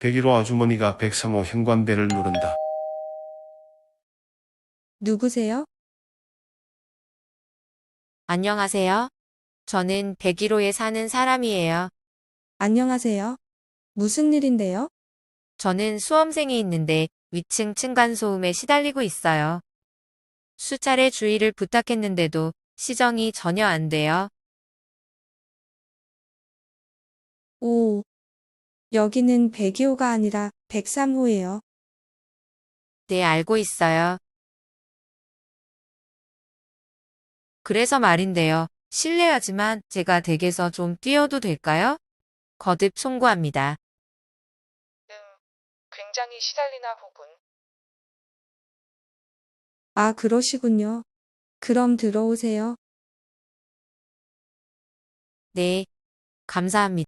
101호 아주머니가 103호 현관벨을 누른다. 누구세요? 안녕하세요. 저는 101호에 사는 사람이에요. 안녕하세요. 무슨 일인데요? 저는 수험생이 있는데 위층 층간소음에 시달리고 있어요. 수차례 주의를 부탁했는데도 시정이 전혀 안 돼요. 오, 여기는 102호가 아니라 103호예요. 네, 알고 있어요. 그래서 말인데요. 실례하지만 제가 댁에서 좀 뛰어도 될까요? 거듭 송구합니다. 굉장히 시달리나 보군. 아, 그러시군요. 그럼 들어오세요. 네, 감사합니다.